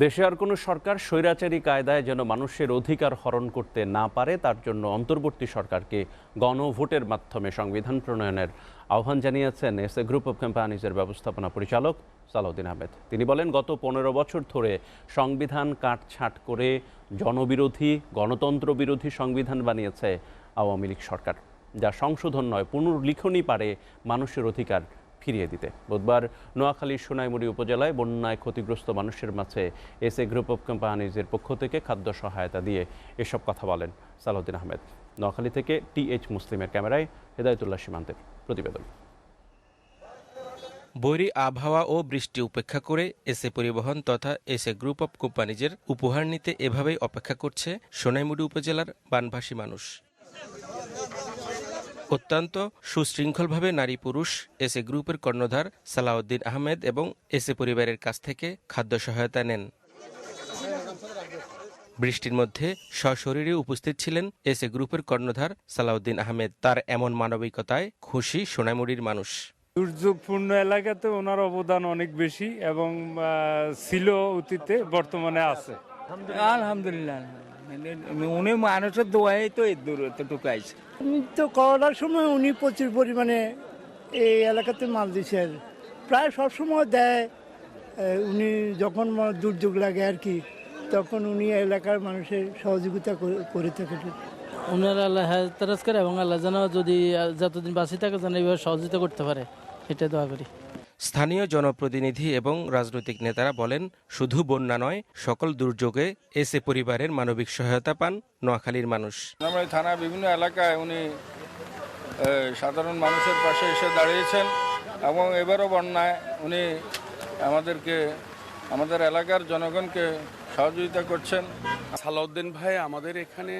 দেশে আর কোনো সরকার স্বৈরাচারী কায়দায় যেন মানুষের অধিকার হরণ করতে না পারে তার জন্য অন্তর্বর্তী সরকারকে গণভোটের মাধ্যমে সংবিধান প্রণয়নের আহ্বান জানিয়েছেন এসএ গ্রুপ অব কোম্পানিজের ব্যবস্থাপনা পরিচালক সালাউদ্দিন আহমেদ। তিনি বলেন, গত ১৫ বছর ধরে সংবিধান কাটছাঁট করে জনবিরোধী গণতন্ত্র বিরোধী সংবিধান বানিয়েছে আওয়ামী লীগ সরকার, যা সংশোধন নয় পুনর্লিখনই পারে মানুষের অধিকার ফিরিয়ে দিতে। বুধবার নোয়াখালীর সোনাইমুড়ি উপজেলায় বন্যায় ক্ষতিগ্রস্ত মানুষের মাঝে এসএ গ্রুপ অব কোম্পানিজের পক্ষ থেকে খাদ্য সহায়তা দিয়ে এসব কথা বলেন সালাউদ্দিন আহমেদ। নোয়াখালী থেকে টিএইচ মুসলিমের ক্যামেরায় হেদায়েতুল্লাহ সীমান্তের প্রতিবেদন। বৈরী আবহাওয়া ও বৃষ্টি উপেক্ষা করে এসএ পরিবহন তথা এসএ গ্রুপ অব কোম্পানিজের উপহার নিতে এভাবেই অপেক্ষা করছে সোনাইমুড়ি উপজেলার বানভাসী মানুষ। অত্যন্ত সুশৃঙ্খলভাবে নারী পুরুষ এসএ গ্রুপের কর্ণধার সালাউদ্দিন আহমেদ এবং এসএ পরিবারের কাছ থেকে খাদ্য সহায়তা নেন। বৃষ্টির মধ্যে সশরীরে উপস্থিত ছিলেন এসএ গ্রুপের কর্ণধার সালাউদ্দিন আহমেদ। তার এমন মানবিকতায় খুশি সোনাইমুড়ির মানুষ। দুর্যোগপূর্ণ এলাকাতে ওনার অবদান অনেক বেশি এবং ছিল অতীতে, বর্তমানে আছে। আলহামদুলিল্লাহ, উনি মানুষের দোয়াই তো এতটুকু আইছে। তো করোনার সময় উনি প্রচুর পরিমাণে এই এলাকাতে মাল দিচ্ছেন, প্রায় সবসময় দেয়। উনি যখন দুর্যোগ লাগে আর কি, তখন উনি এলাকার মানুষের সহযোগিতা করে থাকেন। ওনার আল্লাহ তারাজ করে এবং আল্লাহ যেন যদি যতদিন বাঁচি থাকে যেন এইভাবে সহযোগিতা করতে পারে, এটা দোয়া করি। স্থানীয় জনপ্রতিনিধি এবং রাজনৈতিক নেতারা বলেন, শুধু বন্যা নয়, সকল দুর্যোগে এসএ পরিবারের মানবিক সহায়তা পান নোয়াখালীর মানুষ। আমরা থানা বিভিন্ন এলাকায় উনি সাধারণ মানুষের পাশে এসে দাঁড়িয়েছেন এবং এবারও বন্যায় উনি আমাদের এলাকার জনগণকে সহযোগিতা করছেন। সালাউদ্দিন ভাই আমাদের এখানে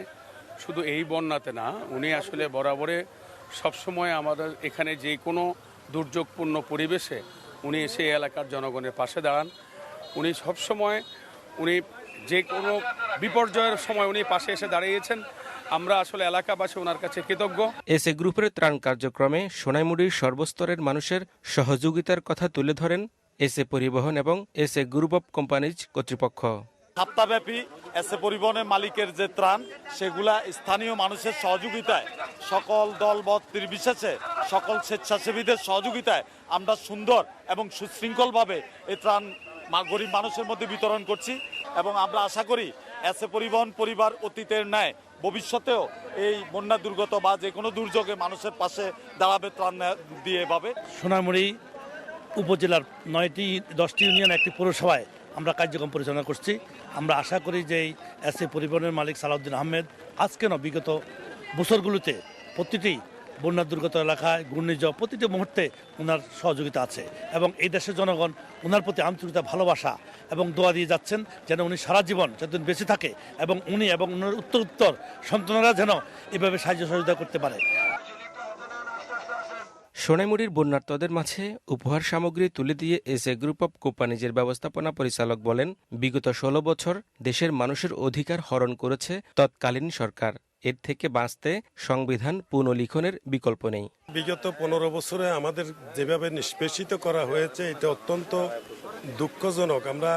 শুধু এই বন্যাতে না, উনি আসলে বরাবরে সবসময় আমাদের এখানে যে কোনো দুর্যোগপূর্ণ পরিবেশে উনি এসে এলাকার জনগণের পাশে দাঁড়ান। উনি সবসময় যে কোনো বিপর্যয়ের সময় উনি পাশে এসে দাঁড়িয়েছেন। আমরা আসলে এলাকাবাসী ওনার কাছে কৃতজ্ঞ। এসএ গ্রুপের ত্রাণ কার্যক্রমে সোনাইমুড়ির সর্বস্তরের মানুষের সহযোগিতার কথা তুলে ধরেন এসএ পরিবহন এবং এসএ গ্রুপ অব কোম্পানিজ কর্তৃপক্ষ। সপ্তাহব্যাপী এসএ পরিবহনের মালিকের যে ত্রাণ, সেগুলা স্থানীয় মানুষের সহযোগিতায়, সকল দলমত নির্বিশেষে সকল স্বেচ্ছাসেবীদের সহযোগিতায় আমরা সুন্দর এবং সুশৃঙ্খলভাবে এই ত্রাণ গরিব মানুষের মধ্যে বিতরণ করছি এবং আমরা আশা করি এসএ পরিবহন পরিবার অতীতের ন্যায় ভবিষ্যতেও এই বন্যা দুর্গত বা যে কোনো দুর্যোগে মানুষের পাশে দাঁড়াবে, ত্রাণ দিয়ে এভাবে। সোনাইমুড়ি উপজেলার 10টি ইউনিয়ন, একটি পৌরসভায় আমরা কার্যক্রম পরিচালনা করছি। আমরা আশা করি যে এই এসএ পরিবহনের মালিক সালাউদ্দিন আহমেদ আজকে না, বিগত বছরগুলোতে প্রতিটি বন্যা দুর্গত এলাকায়, ঘূর্ণিঝড়, প্রতিটি মুহূর্তে ওনার সহযোগিতা আছে এবং এই দেশের জনগণ ওনার প্রতি আন্তরিকতা, ভালোবাসা এবং দোয়া দিয়ে যাচ্ছেন যেন উনি সারা জীবন যতদিন বেঁচে থাকে এবং উনি এবং ওনার উত্তর সন্তানরা যেন এভাবে সাহায্য সহযোগিতা করতে পারে। সোনাইমুড়ির বন্যার্তদের মাঝে উপহার সামগ্রী তুলে দিয়ে এসএ গ্রুপ অব কোম্পানিজের ব্যবস্থাপনা পরিচালক বলেন, বিগত 16 বছর দেশের মানুষের অধিকার হরণ করেছে তৎকালীন সরকার। এর থেকে বাঁচতে সংবিধান পুনর্লিখনের বিকল্প নেই। বিগত 15 বছরে আমাদের যেভাবে নিষ্পেষিত করা হয়েছে, এটা অত্যন্ত দুঃখজনক। আমরা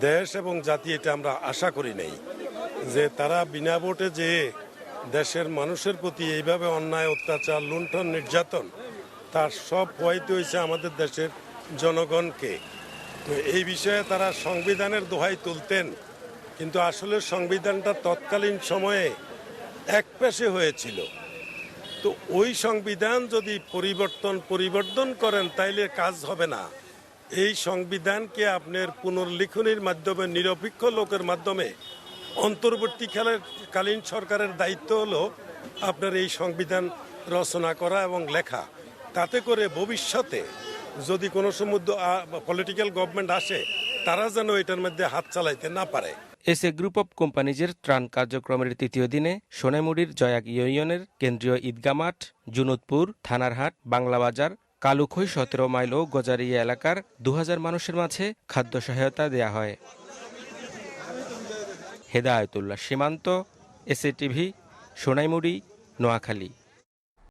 দেশ এবং জাতি এটা আমরা আশা করি নাই যে তারা বিনা ভোটে যে দেশের মানুষের প্রতি এইভাবে অন্যায়, অত্যাচার, লুণ্ঠন, নির্যাতন, তার সব হয়তো হয়েছে আমাদের দেশের জনগণকে। তো এই বিষয়ে তারা সংবিধানের দোহাই তুলতেন, কিন্তু আসলে সংবিধানটা তৎকালীন সময়ে একপেশে হয়েছিল। তো ওই সংবিধান যদি পরিবর্তন করেন তাইলে কাজ হবে না। এই সংবিধানকে আপনার পুনর্লিখনের মাধ্যমে, নিরপেক্ষ লোকের মাধ্যমে, অন্তর্বর্তীকালীন সরকারের দায়িত্ব হলো আপনার এই সংবিধান রচনা করা এবং লেখা। তাতে করে ভবিষ্যতে যদি কোনো সমুদ্র পলিটিক্যাল গভর্নমেন্ট আসে, তারা যেন এটার মধ্যে হাত চালাইতে না পারে। এসএ গ্রুপ অব কোম্পানিজের ত্রাণ কার্যক্রমের তৃতীয় দিনে সোনাইমুড়ির জয়াক ইউনিয়নের কেন্দ্রীয় ঈদগাহ মাঠ, জুনুদপুর, থানারহাট, বাংলাবাজার, কালুখই 17 মাইল ও গজারিয়া এলাকার 2000 মানুষের মাঝে খাদ্য সহায়তা দেয়া হয়। হেদায়েতুল্লাহ সীমান্ত, এসএ টিভি, সোনাইমুড়ি, নোয়াখালী।